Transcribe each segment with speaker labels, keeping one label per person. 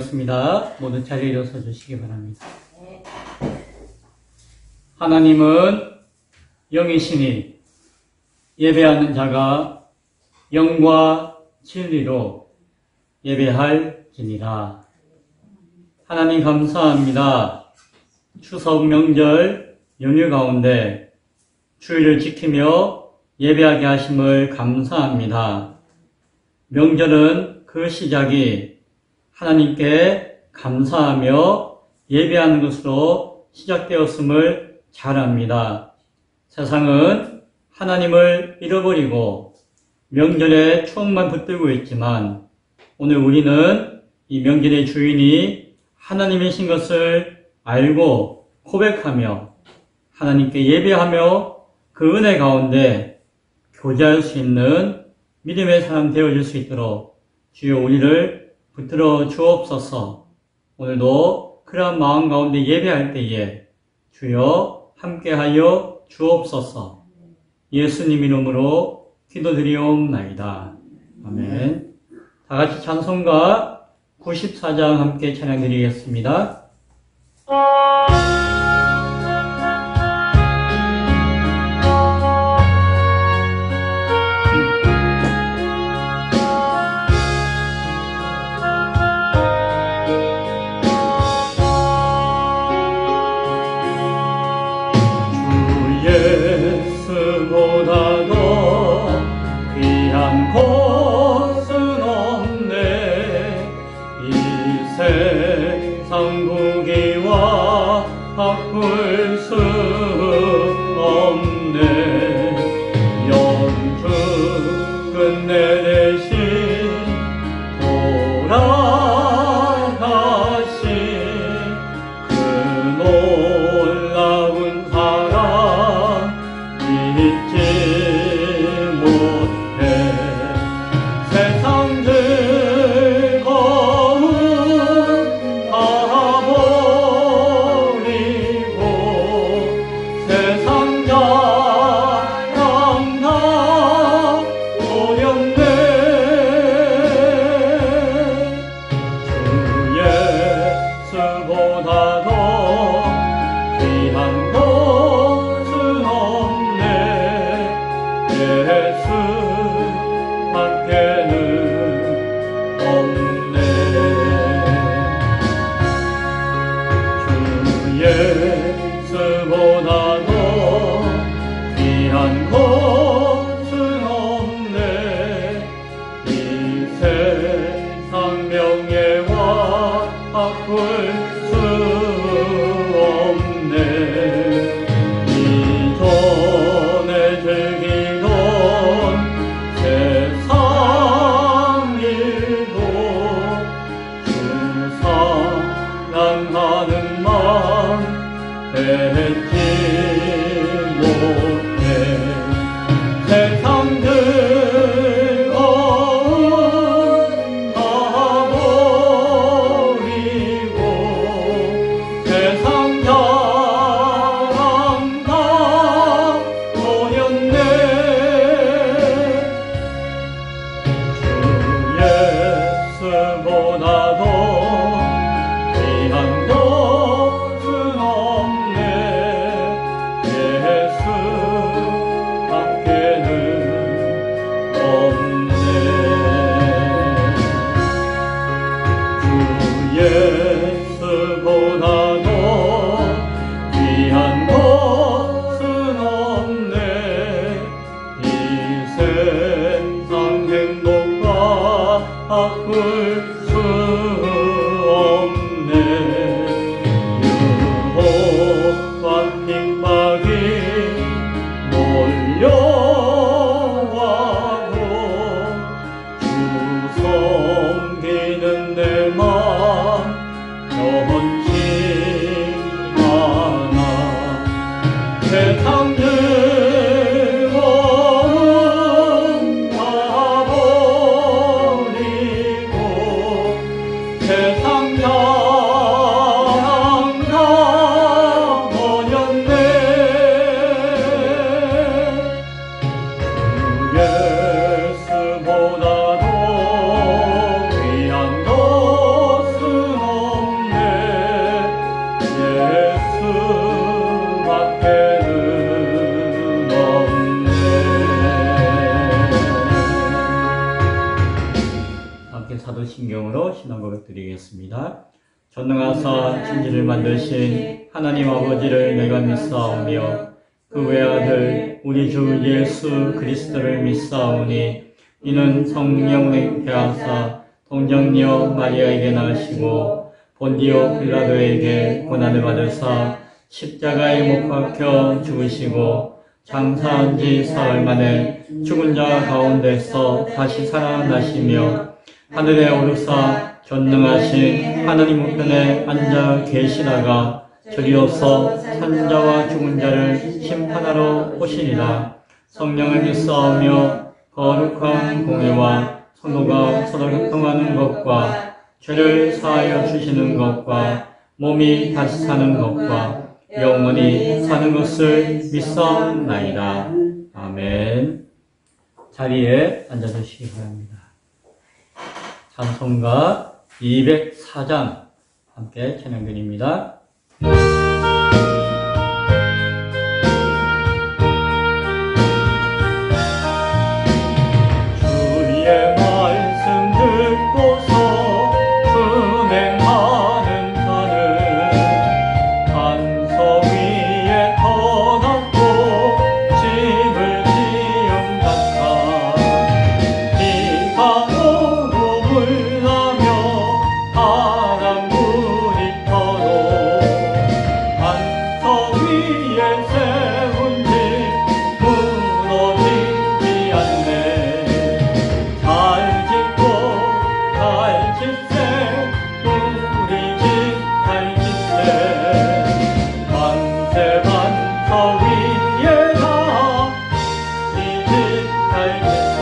Speaker 1: 기도하겠습니다. 모두 자리에 일어서 주시기 바랍니다. 하나님은 영이시니 예배하는 자가 영과 진리로 예배할지니라. 하나님 감사합니다. 추석 명절 연휴 가운데 주일을 지키며 예배하게 하심을 감사합니다. 명절은 그 시작이 하나님께 감사하며 예배하는 것으로 시작되었음을 잘 압니다. 세상은 하나님을 잃어버리고 명절에 추억만 붙들고 있지만 오늘 우리는 이 명절의 주인이 하나님이신 것을 알고 고백하며 하나님께 예배하며 그 은혜 가운데 교제할 수 있는 믿음의 사람 되어질 수 있도록 주여 우리를 붙들어 주옵소서. 오늘도 그러한 마음 가운데 예배할 때에 주여 함께하여 주옵소서. 예수님 이름으로 기도드리옵나이다. 아멘. 다같이 찬송가 94장 함께 찬양드리겠습니다.
Speaker 2: 예수보다 더 귀한 것은 없네. 이 세상 부귀와 바꿀 수 없네. 영주 끝내 대신 돌아가신 그 놀라운 사랑 잊지 못해. 세상 즐거움 다 버리고 세상 자랑 다 버렸네. 주 예수보다 더 귀한 것은 없네. 예수 밖에는 없네. 주 예수보다 더 귀한 것은 없네. 이 세상 명예와 바꿀 수 없네. 이전에 즐기던 세상 일도 주 사랑하는 마음 뺏지 못해. 세상 즐거움 다 버리고 세상 자랑 다 버렸네. 주 예수보다 더 귀한 것은 없네.
Speaker 1: 사도신경으로 신앙 고백 드리겠습니다. 전능하사 천지를 만드신 하나님 아버지를 내가 믿사오며 그 외아들 우리 주 예수 그리스도를 믿사오니 이는 성령을 잉태하사 동정녀 마리아에게 낳으시고 본디오 빌라도에게 고난을 받으사 십자가에 못 박혀 죽으시고 장사한 지 사흘 만에 죽은 자 가운데서 다시 살아나시며 하늘에 오르사 전능하신 하나님 우편에 앉아 계시다가 저리로서 산자와 죽은 자를 심판하러 오시리라. 성령을 믿사오며 거룩한 공회와 성도가 서로 협동하는 것과 죄를 사하여 주시는 것과 몸이 다시 사는 것과 영원히 사는 것을 믿사옵나이다. 아멘. 자리에 앉아주시기 바랍니다. 찬송가 204장 함께 찬양드립니다.
Speaker 2: 주의 말씀 듣고서 순행하는 자는 반석 위에 터놨고 집을 지은 같아. 비가 오고 물 나며 바람불이 터도 반석 위에 세운 집 무너지지 않네. 잘 짓고 잘 짓세 우리 집 잘 짓세. 만세 반석 위에다 우리 집 잘 짓세.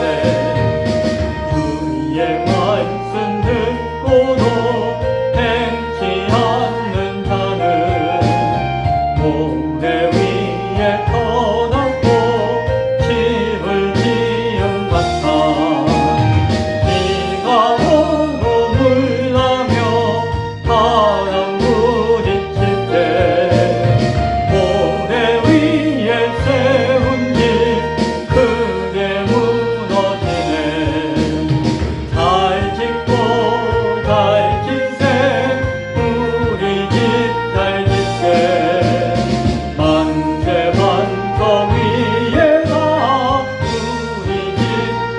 Speaker 2: 주의 말씀 듣고도 행치 않는 자는 모래 위에 터놨고 집을 지은 같아. 비가 오고 물 나며 바람 부딪힐 때 모래 위에 세운 집 크게 무너지네. 잘 짓고 잘 짓세 우리 집 잘 짓세. 만세 반석 위에다 우리 집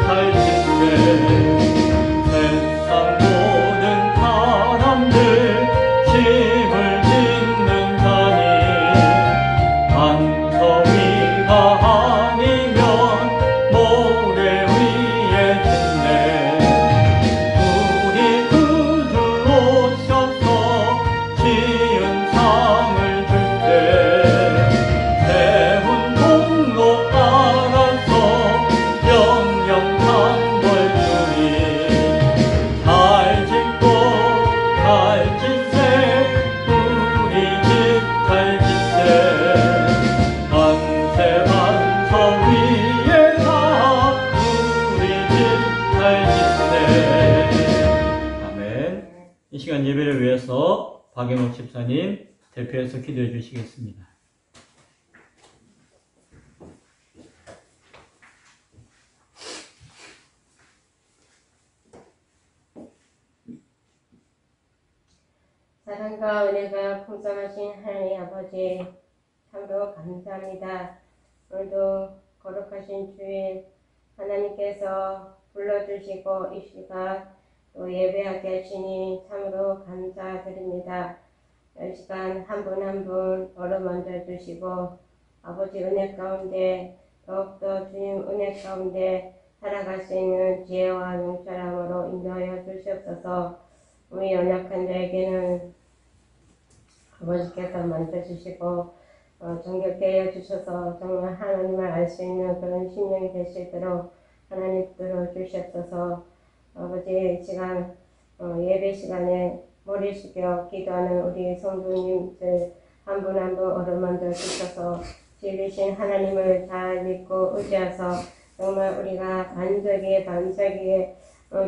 Speaker 2: 잘 짓세. 세상 모든 사람들 집을 짓는 자니 반석 위가 아니면 모래 위에 짓네. 우리 구주 오셔서 지은 상을 줄 때 세운 통로 따라서 영영한 걸 주니. 잘 짓고 잘 짓세 우리 집 잘 짓세. 만세 반석 위에다 우리 집 잘 짓세.
Speaker 1: 아멘. 이 시간 예배를 위해서 박영옥 집사님 대표해서 기도해 주시겠습니다.
Speaker 3: 사랑과 은혜가 풍성하신 하나님 아버지, 참으로 감사합니다. 오늘도 거룩하신 주일 하나님께서 불러주시고 이 시간 또 예배하게 하시니 참으로 감사드립니다. 이 시간 한 분 한 분 어루만져 주시고 아버지 은혜 가운데 더욱더 주님 은혜 가운데 살아갈 수 있는 지혜와 용서함으로 인도하여 주시옵소서. 우리 연약한 자에게는 아버지께서 만져주시고 정결케 하여 주셔서 정말 하나님을 알 수 있는 그런 심령이 될 수 있도록 하나님 들어 주시옵소서. 아버지 이 시간 예배 시간에 머리 숙여 기도하는 우리 성도님들 한 분 한 분 어루만져 주셔서 진리신 하나님을 잘 믿고 의지해서 정말 우리가 반석에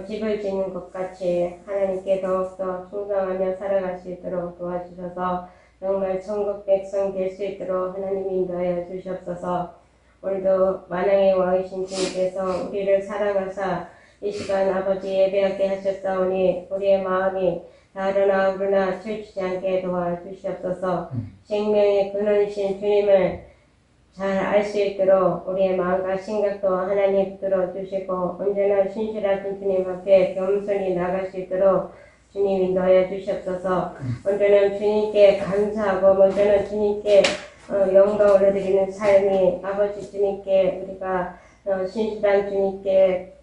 Speaker 3: 집을 짓는 것 같이 하나님께 더욱더 충성하며 살아갈 수 있도록 도와주셔서 정말 천국 백성 될 수 있도록 하나님 인도하여 주시옵소서. 오늘도 만왕의 왕이신 주님께서 우리를 사랑하사 이 시간 아버지 예배하게 하셨사오니 우리의 마음이 다르나 우르나 치우치지 않게 도와주시옵소서. 생명의 근원이신 주님을 잘 알 수 있도록 우리의 마음과 생각도 하나님 들어주시고 언제나 신실하신 주님 앞에 겸손히 나갈 수 있도록 주님 인도하여 주시옵소서. 먼저는 주님께 감사하고 먼저는 주님께 영광을 올려드리는 삶이 아버지 주님께 우리가 신실한 주님께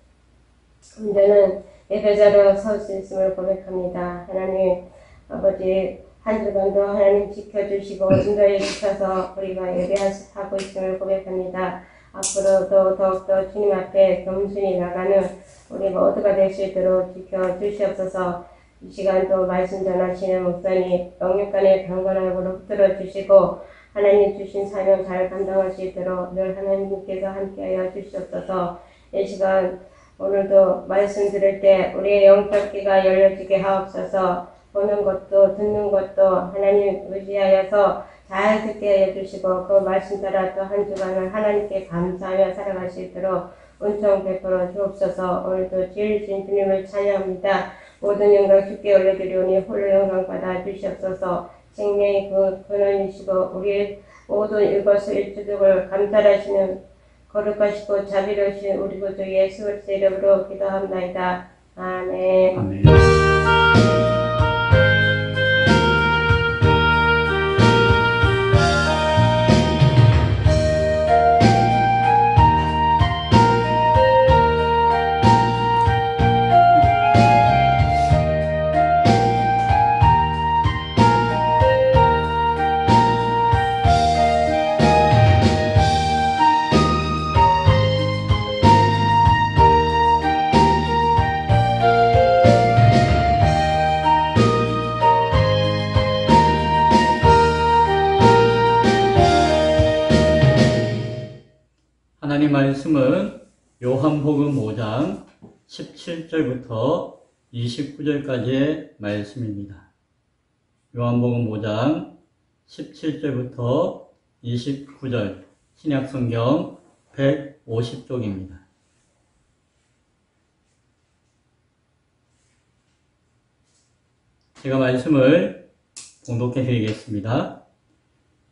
Speaker 3: 먼저는 예배자로 설 수 있음을 고백합니다. 하나님 아버지 한 주간도 하나님 지켜주시고 인도해 주셔서 우리가 예배하고 있음을 고백합니다. 앞으로도 더욱더 주님 앞에 겸손히 나가는 우리 모두가 될 수 있도록 지켜주시옵소서. 이 시간도 말씀 전하시는 목사님 영육간의 강건함으로 붙들어 주시고 하나님 주신 사명 잘 감당할 수 있도록 늘 하나님께서 함께하여 주시옵소서. 이 시간 오늘도 말씀 들을 때 우리의 영적 귀가 열려지게 하옵소서. 보는 것도 듣는 것도 하나님 의지하여서 잘 듣게 하여 주시고 그 말씀 따라 또 한 주간을 하나님께 감사하며 살아갈 수 있도록 은총 베풀어 주옵소서. 오늘도 지으신 주님을 찬양합니다. 모든 영광 주께 올려드리오니 홀로 영광 받아 주시옵소서. 생명의 그 근원이시고 우리의 모든 일거수일투족을 감찰하시는 거룩하시고 자비로우신 우리 구주 예수 그리스도의 이름으로 기도합나이다. 아멘.
Speaker 1: 아멘. 하나님 말씀은 요한복음 5장 17절부터 29절까지의 말씀입니다. 요한복음 5장 17절부터 29절 신약성경 150쪽입니다. 제가 말씀을 봉독해 드리겠습니다.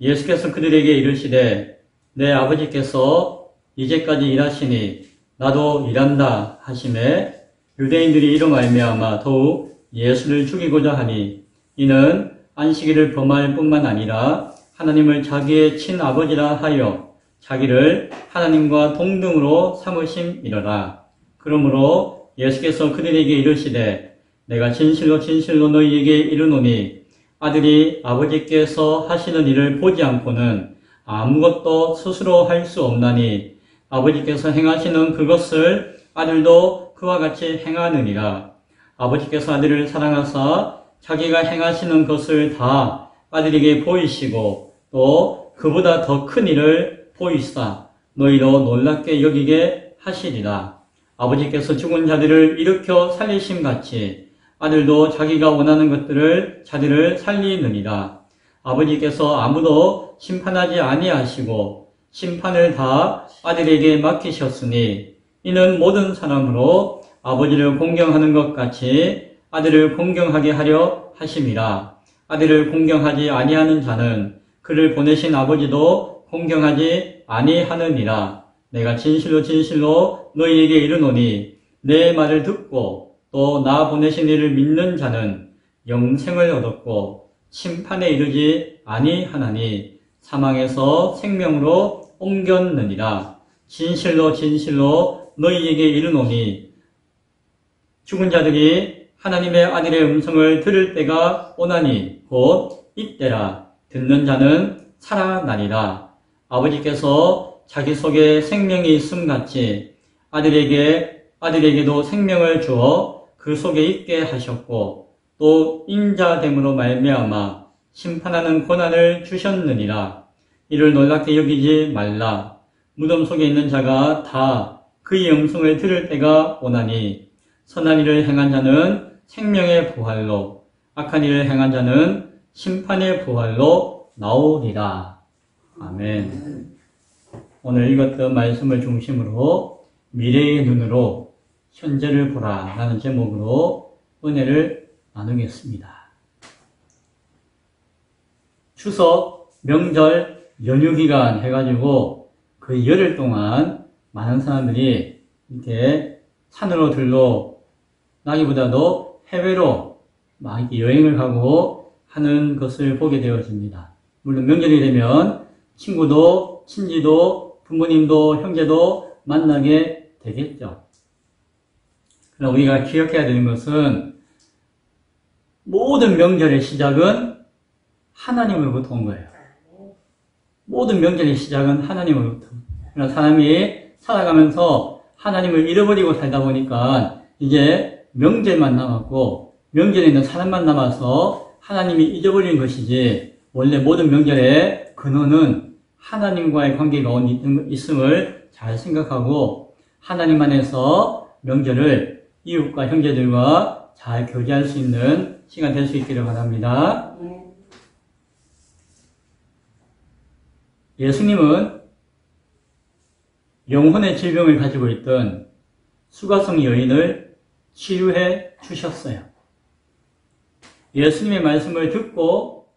Speaker 1: 예수께서 그들에게 이르시되 내 아버지께서 이제까지 일하시니 나도 일한다 하시매 유대인들이 이로 말미암아 더욱 예수를 죽이고자 하니 이는 안식일을 범할 뿐만 아니라 하나님을 자기의 친아버지라 하여 자기를 하나님과 동등으로 삼으심이로라. 그러므로 예수께서 그들에게 이르시되 내가 진실로 진실로 너희에게 이르노니 아들이 아버지께서 하시는 일을 보지 않고는 아무것도 스스로 할 수 없나니 아버지께서 행하시는 그것을 아들도 그와 같이 행하느니라. 아버지께서 아들을 사랑하사 자기가 행하시는 것을 다 아들에게 보이시고 또 그보다 더 큰 일을 보이사 너희로 놀랍게 여기게 하시리라. 아버지께서 죽은 자들을 일으켜 살리심같이 아들도 자기가 원하는 것들을 자들을 살리느니라. 아버지께서 아무도 심판하지 아니하시고 심판을 다 아들에게 맡기셨으니 이는 모든 사람으로 아버지를 공경하는 것 같이 아들을 공경하게 하려 하심이라. 아들을 공경하지 아니하는 자는 그를 보내신 아버지도 공경하지 아니하느니라. 내가 진실로 진실로 너희에게 이르노니 내 말을 듣고 또 나 보내신 이를 믿는 자는 영생을 얻었고 심판에 이르지 아니하나니 사망에서 생명으로 옮겼느니라. 진실로 진실로 너희에게 이르노니 죽은 자들이 하나님의 아들의 음성을 들을 때가 오나니 곧 이때라. 듣는 자는 살아나리라. 아버지께서 자기 속에 생명이 있음같이 아들에게도 생명을 주어 그 속에 있게 하셨고 또 인자됨으로 말미암아 심판하는 권한을 주셨느니라. 이를 놀랍게 여기지 말라. 무덤 속에 있는 자가 다 그의 음성을 들을 때가 오나니 선한 일을 행한 자는 생명의 부활로 악한 일을 행한 자는 심판의 부활로 나오리라. 아멘. 오늘 읽었던 말씀을 중심으로 미래의 눈으로 현재를 보라 라는 제목으로 은혜를 나누겠습니다. 추석, 명절, 연휴기간 해가지고 그 열흘 동안 많은 사람들이 이렇게 산으로 들러 나기보다도 해외로 막 이렇게 여행을 가고 하는 것을 보게 되어집니다. 물론 명절이 되면 친구도, 친지도, 부모님도, 형제도 만나게 되겠죠. 그러나 우리가 기억해야 되는 것은 모든 명절의 시작은 하나님으로부터 온 거예요. 모든 명절의 시작은 하나님으로부터. 그러나 사람이 살아가면서 하나님을 잃어버리고 살다 보니까 이제 명절만 남았고 명절에 있는 사람만 남아서 하나님이 잊어버린 것이지 원래 모든 명절의 근원은 하나님과의 관계가 있음을 잘 생각하고 하나님 안에서 명절을 이웃과 형제들과 잘 교제할 수 있는 시간 될 수 있기를 바랍니다. 예수님은 영혼의 질병을 가지고 있던 수가성 여인을 치유해 주셨어요. 예수님의 말씀을 듣고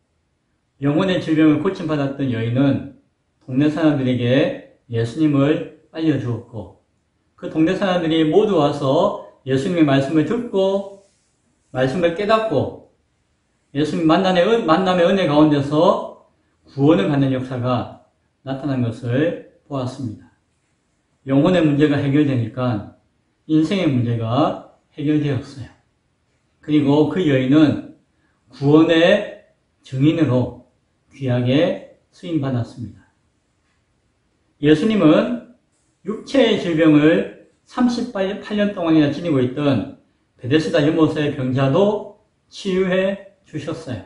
Speaker 1: 영혼의 질병을 고침받았던 여인은 동네 사람들에게 예수님을 알려주었고 그 동네 사람들이 모두 와서 예수님의 말씀을 듣고 말씀을 깨닫고 예수님 만남의 은혜 가운데서 구원을 받는 역사가 나타난 것을 보았습니다. 영혼의 문제가 해결되니까 인생의 문제가 해결되었어요. 그리고 그 여인은 구원의 증인으로 귀하게 쓰임받았습니다. 예수님은 육체의 질병을 38년 동안이나 지니고 있던 베데스다 연못의 병자도 치유해 주셨어요.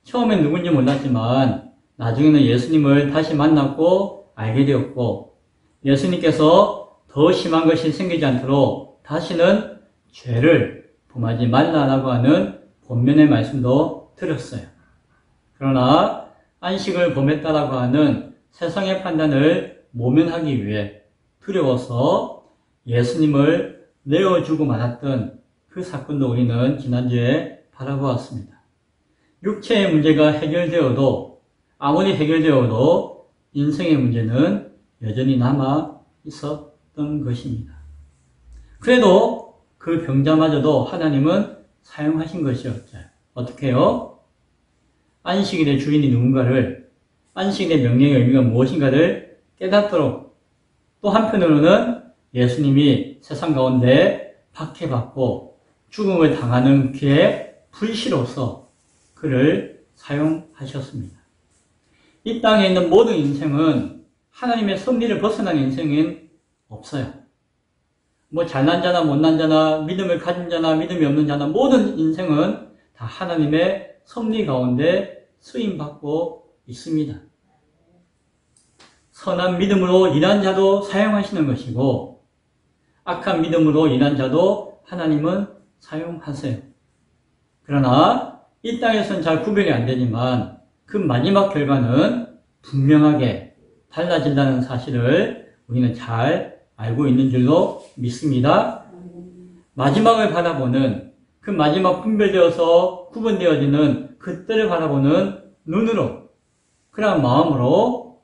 Speaker 1: 처음엔 누군지 몰랐지만 나중에는 예수님을 다시 만났고 알게 되었고 예수님께서 더 심한 것이 생기지 않도록 다시는 죄를 범하지 말라라고 하는 본면의 말씀도 들었어요. 그러나 안식을 범했다라고 하는 세상의 판단을 모면하기 위해 두려워서 예수님을 내어주고 말았던 그 사건도 우리는 지난주에 바라보았습니다. 육체의 문제가 해결되어도 아무리 해결되어도 인생의 문제는 여전히 남아 있었던 것입니다. 그래도 그 병자마저도 하나님은 사용하신 것이었죠. 어떻게요? 안식일의 주인이 누군가를 안식일의 명령의 의미가 무엇인가를 깨닫도록 또 한편으로는 예수님이 세상 가운데 박해받고 죽음을 당하는 길의 불씨로서 그를 사용하셨습니다. 이 땅에 있는 모든 인생은 하나님의 섭리를 벗어난 인생은 없어요. 뭐 잘난 자나 못난 자나 믿음을 가진 자나 믿음이 없는 자나 모든 인생은 다 하나님의 섭리 가운데 쓰임받고 있습니다. 선한 믿음으로 일한 자도 사용하시는 것이고 악한 믿음으로 일한 자도 하나님은 사용하세요. 그러나 이 땅에서는 잘 구별이 안 되지만 그 마지막 결과는 분명하게 달라진다는 사실을 우리는 잘 알고 있는 줄로 믿습니다. 마지막을 바라보는 그 마지막 분별되어서 구분되어지는 그때를 바라보는 눈으로 그런 마음으로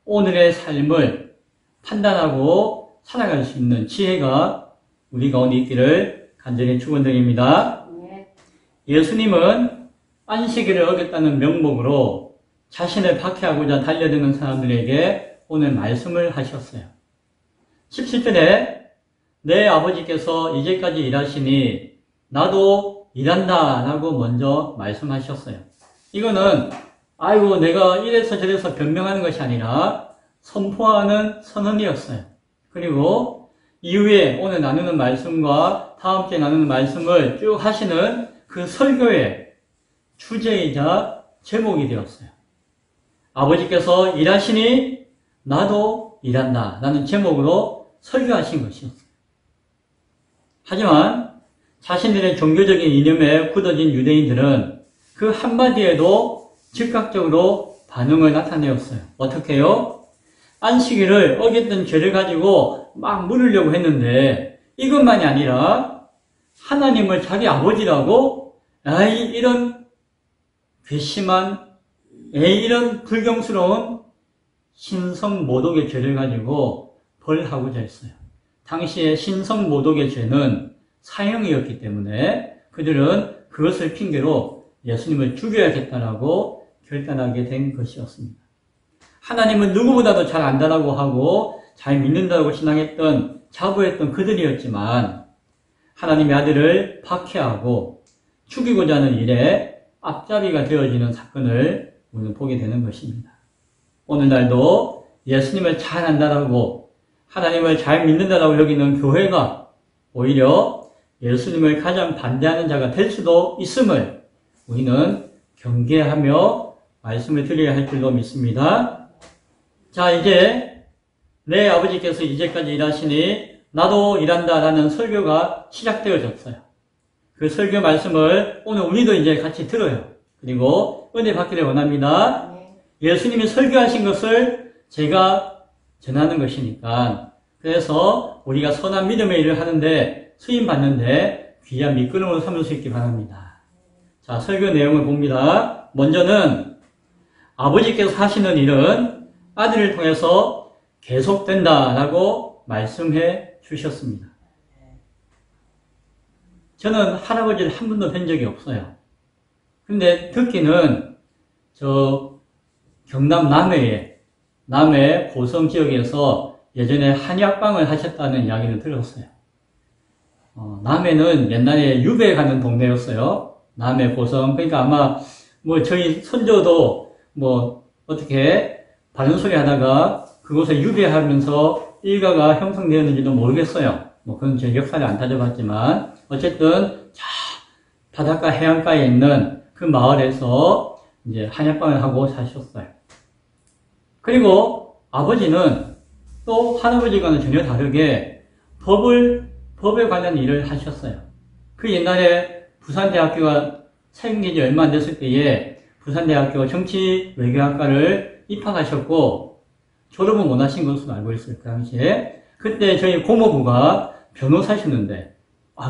Speaker 1: 오늘의 삶을 판단하고 살아갈 수 있는 지혜가 우리 가운데 있기를 간절히 축원드립니다. 예수님은 안식일을 어겼다는 명목으로 자신을 박해하고자 달려드는 사람들에게 오늘 말씀을 하셨어요. 17절에 내 아버지께서 이제까지 일하시니 나도 일한다 라고 먼저 말씀하셨어요. 이거는 아이고 내가 이래서 저래서 변명하는 것이 아니라 선포하는 선언이었어요. 그리고 이후에 오늘 나누는 말씀과 다음 주에 나누는 말씀을 쭉 하시는 그 설교의 주제이자 제목이 되었어요. 아버지께서 일하시니 나도 일한다 라는 제목으로 설교하신 것이었어요. 하지만 자신들의 종교적인 이념에 굳어진 유대인들은 그 한마디에도 즉각적으로 반응을 나타내었어요. 어떻게 해요? 안식일을 어겼던 죄를 가지고 막 물으려고 했는데 이것만이 아니라 하나님을 자기 아버지라고 이런 괘씸한 이런 불경스러운 신성모독의 죄를 가지고 벌하고자 했어요. 당시에 신성모독의 죄는 사형이었기 때문에 그들은 그것을 핑계로 예수님을 죽여야겠다라고 결단하게 된 것이었습니다. 하나님은 누구보다도 잘 안다라고 하고 잘 믿는다고 신앙했던 자부했던 그들이었지만 하나님의 아들을 박해하고 죽이고자 하는 일에 앞잡이가 되어지는 사건을 우리는 보게 되는 것입니다. 오늘날도 예수님을 잘 안다라고 하나님을 잘 믿는다라고 여기는 교회가 오히려 예수님을 가장 반대하는 자가 될 수도 있음을 우리는 경계하며 말씀을 드려야 할 줄로 믿습니다. 자, 이제 내 아버지께서 이제까지 일하시니 나도 일한다라는 설교가 시작되어졌어요. 그 설교 말씀을 오늘 우리도 이제 같이 들어요. 그리고 은혜 받기를 원합니다. 예수님이 설교하신 것을 제가 전하는 것이니까 그래서 우리가 선한 믿음의 일을 하는데 수임받는데 귀한 미끄럼으로 삼을 수 있기 바랍니다. 자, 설교 내용을 봅니다. 먼저는 아버지께서 하시는 일은 아들을 통해서 계속된다라고 말씀해 주셨습니다. 저는 할아버지를 한 번도 뵌 적이 없어요. 근데 듣기는 저 경남 남해 고성 지역에서 예전에 한약방을 하셨다는 이야기를 들었어요. 남해는 옛날에 유배 가는 동네였어요. 남해 고성. 그러니까 아마 저희 선조도 어떻게 바른 소리 하다가 그곳에 유배하면서 일가가 형성되었는지도 모르겠어요. 그건 제 역사를 안 따져봤지만 어쨌든 바닷가 해안가에 있는 그 마을에서 이제 한약방을 하고 사셨어요. 그리고 아버지는 또 할아버지와는 전혀 다르게 법에 관한 일을 하셨어요. 그 옛날에 부산대학교가 생긴 지 얼마 안 됐을 때에 부산대학교 정치외교학과를 입학하셨고 졸업은 못 하신 것으로 알고 있어요. 그 당시에. 그때 저희 고모부가 변호사셨는데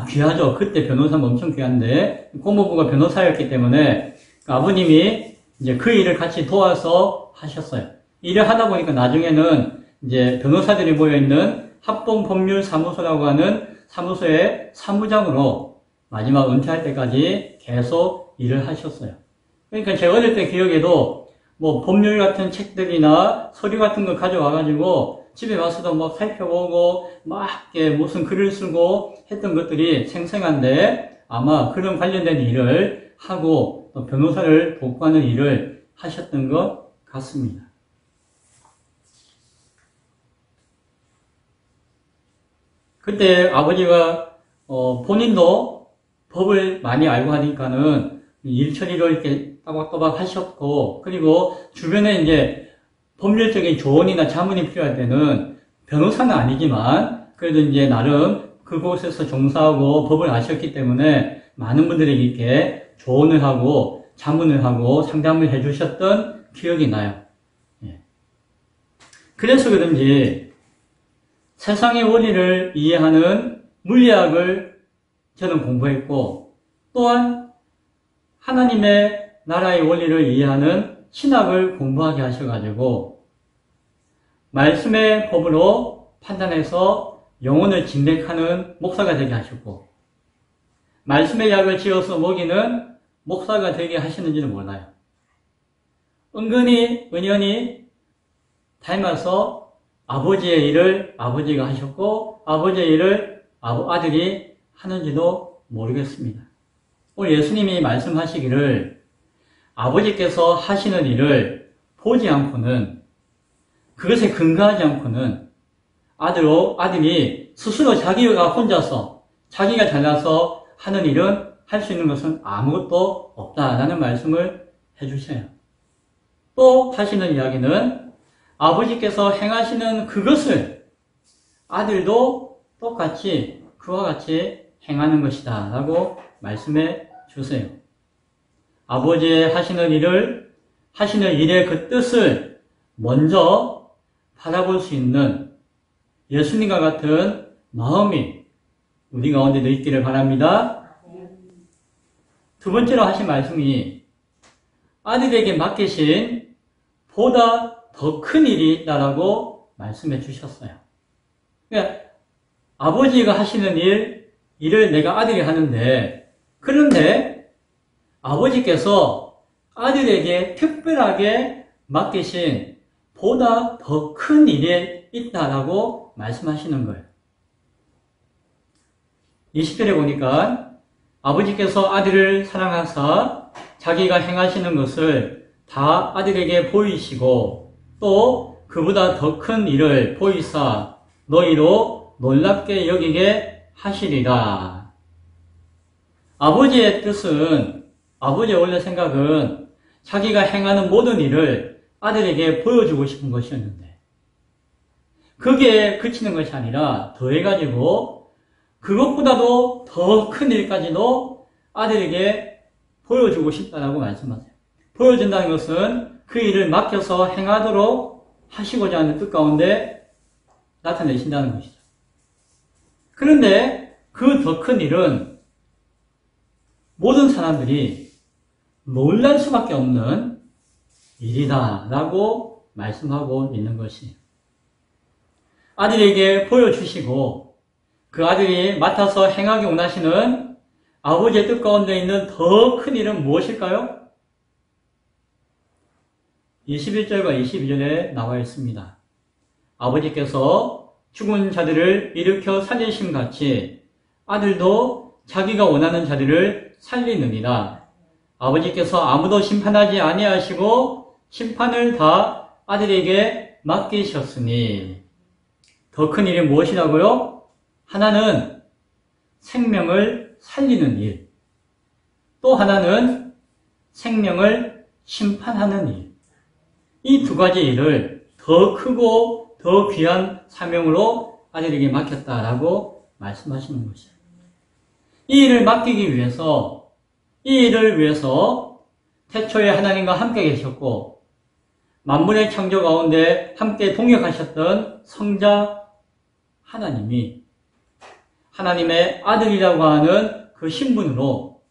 Speaker 1: 귀하죠. 그때 변호사는 엄청 귀한데 고모부가 변호사였기 때문에 아버님이 이제 그 일을 같이 도와서 하셨어요. 일을 하다 보니까 나중에는 이제 변호사들이 모여있는 합동법률사무소라고 하는 사무소의 사무장으로 마지막 은퇴할 때까지 계속 일을 하셨어요. 그러니까 제가 어릴 때 기억에도 법률 같은 책들이나 서류 같은 거 가져와가지고 집에 와서도 살펴보고 무슨 글을 쓰고 했던 것들이 생생한데 아마 그런 관련된 일을 하고 또 변호사를 복구하는 일을 하셨던 것 같습니다. 그때 아버지가 본인도 법을 많이 알고 하니까는 일처리로 이렇게 따박따박 하셨고 그리고 주변에 이제 법률적인 조언이나 자문이 필요할 때는 변호사는 아니지만 그래도 이제 나름 그곳에서 종사하고 법을 아셨기 때문에 많은 분들에게 이렇게 조언을 하고 자문을 하고 상담을 해주셨던 기억이 나요. 그래서 그런지 세상의 원리를 이해하는 물리학을 저는 공부했고 또한 하나님의 나라의 원리를 이해하는 신학을 공부하게 하셔가지고 말씀의 법으로 판단해서 영혼을 진맥하는 목사가 되게 하셨고 말씀의 약을 지어서 먹이는 목사가 되게 하시는지는 몰라요. 은연히 닮아서 아버지의 일을 아버지가 하셨고 아버지의 일을 아들이 하는지도 모르겠습니다. 오늘 예수님이 말씀하시기를 아버지께서 하시는 일을 보지 않고는 그것에 근거하지 않고는 아들이 스스로 자기가 혼자서 자기가 잘나서 하는 일은 할 수 있는 것은 아무것도 없다라는 말씀을 해주셔요. 또 하시는 이야기는 아버지께서 행하시는 그것을 아들도 똑같이 그와 같이 행하는 것이다 라고 말씀해 주세요. 아버지의 하시는 일의 그 뜻을 먼저 바라볼 수 있는 예수님과 같은 마음이 우리 가운데도 있기를 바랍니다. 두 번째로 하신 말씀이 아들에게 맡기신 보다 더 큰 일이 있다라고 말씀해 주셨어요. 그러니까 아버지가 하시는 일을 내가 아들이 하는데, 그런데 아버지께서 아들에게 특별하게 맡기신 보다 더 큰 일이 있다라고 말씀하시는 거예요. 20절에 보니까 아버지께서 아들을 사랑하사 자기가 행하시는 것을 다 아들에게 보이시고 또 그보다 더 큰 일을 보이사 너희로 놀랍게 여기게 하시리라. 아버지의 뜻은, 아버지의 원래 생각은 자기가 행하는 모든 일을 아들에게 보여주고 싶은 것이었는데, 그게 그치는 것이 아니라 더해가지고 그것보다도 더 큰 일까지도 아들에게 보여주고 싶다라고 말씀하세요. 보여준다는 것은 그 일을 맡겨서 행하도록 하시고자 하는 뜻 가운데 나타내신다는 것이죠. 그런데 그 더 큰 일은 모든 사람들이 놀랄 수밖에 없는 일이다라고 말씀하고 있는 것이에요. 아들에게 보여주시고 그 아들이 맡아서 행하기 원하시는 아버지의 뜻 가운데 있는 더 큰 일은 무엇일까요? 21절과 22절에 나와 있습니다. 아버지께서 죽은 자들을 일으켜 살리심 같이 아들도 자기가 원하는 자들을 살리느니라. 아버지께서 아무도 심판하지 아니하시고 심판을 다 아들에게 맡기셨으니. 더 큰 일이 무엇이라고요? 하나는 생명을 살리는 일, 또 하나는 생명을 심판하는 일. 이 두 가지 일을 더 크고 더 귀한 사명으로 아들에게 맡겼다라고 말씀하시는 것이에요. 이 일을 맡기기 위해서, 이 일을 위해서 태초에 하나님과 함께 계셨고 만물의 창조 가운데 함께 동역하셨던 성자 하나님이 하나님의 아들이라고 하는 그 신분으로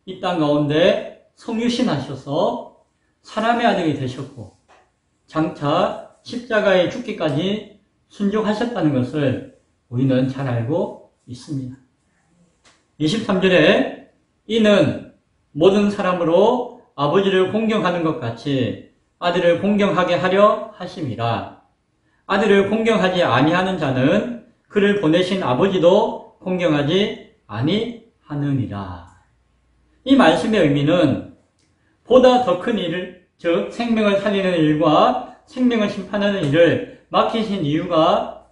Speaker 1: 이 땅 가운데 성육신하셔서 사람의 아들이 되셨고 장차 십자가에 죽기까지 순종하셨다는 것을 우리는 잘 알고 있습니다. 23절에 이는 모든 사람으로 아버지를 공경하는 것 같이 아들을 공경하게 하려 하심이라. 아들을 공경하지 아니하는 자는 그를 보내신 아버지도 공경하지 아니하느니라. 이 말씀의 의미는 보다 더 큰 일을, 즉 생명을 살리는 일과 생명을 심판하는 일을 맡기신 이유가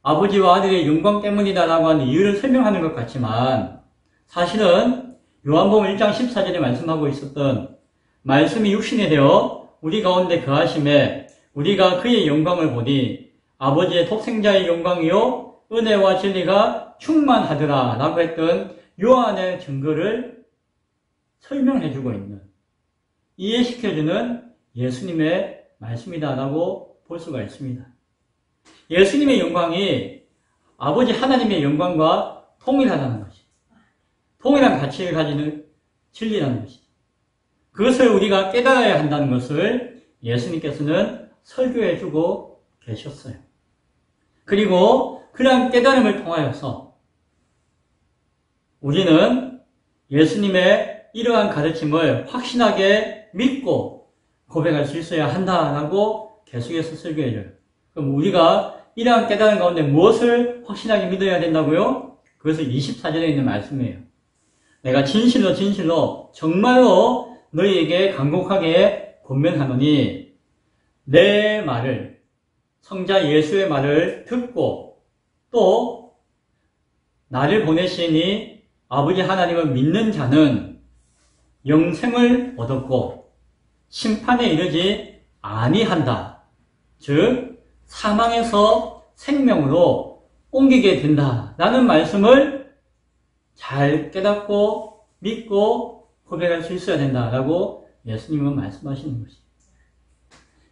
Speaker 1: 아버지와 아들의 영광 때문이다라고 하는 이유를 설명하는 것 같지만, 사실은 요한복음 1장 14절에 말씀하고 있었던 말씀이 육신이 되어 우리 가운데 거하심에 우리가 그의 영광을 보니 아버지의 독생자의 영광이요 은혜와 진리가 충만하더라 라고 했던 요한의 증거를 설명해주고 있는, 이해시켜주는 예수님의 말씀이다라고 볼 수가 있습니다. 예수님의 영광이 아버지 하나님의 영광과 동일하다는 것이, 동일한 가치를 가지는 진리라는 것이, 그것을 우리가 깨달아야 한다는 것을 예수님께서는 설교해주고 계셨어요. 그리고 그러한 깨달음을 통하여서 우리는 예수님의 이러한 가르침을 확신하게 믿고 고백할 수 있어야 한다라고 계속해서 설교해줘요. 그럼 우리가 이러한 깨달음 가운데 무엇을 확신하게 믿어야 된다고요? 그것은 24절에 있는 말씀이에요. 내가 진실로 진실로 정말로 너희에게 간곡하게 권면하노니 내 말을, 성자 예수의 말을 듣고 또 나를 보내시니 아버지 하나님을 믿는 자는 영생을 얻었고 심판에 이르지 아니한다. 즉 사망에서 생명으로 옮기게 된다라는 말씀을 잘 깨닫고 믿고 고백할 수 있어야 된다라고 예수님은 말씀하시는 것입니다.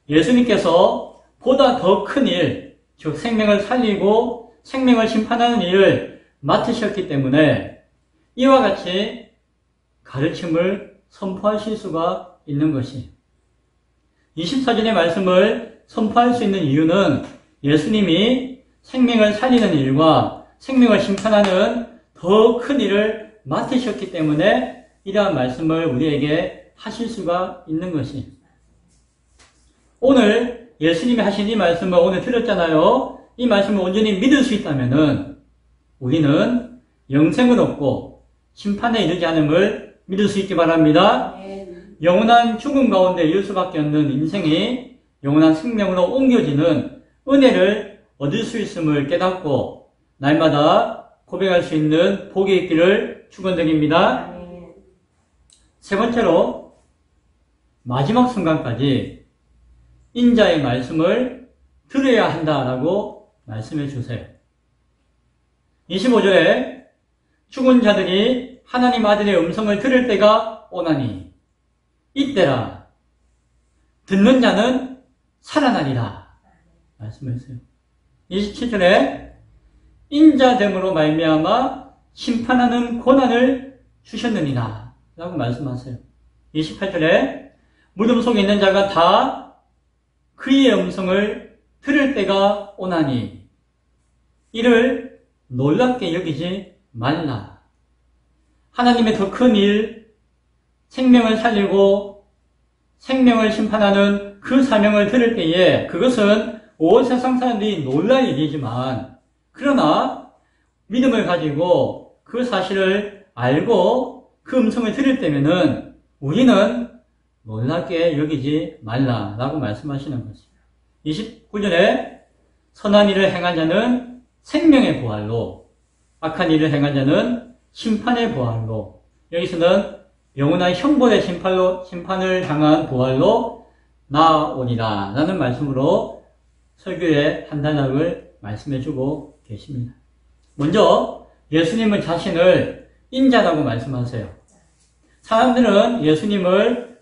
Speaker 1: 예수님께서 보다 더 큰 일, 즉 생명을 살리고 생명을 심판하는 일을 맡으셨기 때문에 이와 같이 가르침을 선포하실 수가 있는 것이 24절의 말씀을 선포할 수 있는 이유는 예수님이 생명을 살리는 일과 생명을 심판하는 더 큰 일을 맡으셨기 때문에 이러한 말씀을 우리에게 하실 수가 있는 것이 오늘 예수님이 하신 이 말씀을 오늘 들었잖아요. 이 말씀을 온전히 믿을 수 있다면은 우리는 영생을 얻고 심판에 이르지 않음을 믿을 수 있기 바랍니다. 영원한 죽음 가운데 이를 수밖에 없는 인생이 영원한 생명으로 옮겨지는 은혜를 얻을 수 있음을 깨닫고 날마다 고백할 수 있는 복이 있기를 축원드립니다. 세 번째로 마지막 순간까지 인자의 말씀을 들어야 한다라고 말씀해 주세요. 25절에 죽은 자들이 하나님 아들의 음성을 들을 때가 오나니 이때라 듣는 자는 살아나리라 말씀했어요. 27절에 인자됨으로 말미암아 심판하는 고난을 주셨느니라 라고 말씀하세요. 28절에 무덤 속에 있는 자가 다 그의 음성을 들을 때가 오나니 이를 놀랍게 여기지 말라. 하나님의 더 큰 일, 생명을 살리고 생명을 심판하는 그 사명을 들을 때에 그것은 온 세상 사람들이 놀랄 일이지만 그러나 믿음을 가지고 그 사실을 알고 그 음성을 들을 때면은 우리는 놀랍게 여기지 말라라고 말씀하시는 것입니다. 29절에 선한 일을 행한 자는 생명의 부활로 악한 일을 행한 자는 심판의 부활로 여기서는 영원한 형벌의 심판을 향한 부활로 나아오리라 라는 말씀으로 설교의 한 단락을 말씀해주고 계십니다. 먼저 예수님은 자신을 인자라고 말씀하세요. 사람들은 예수님을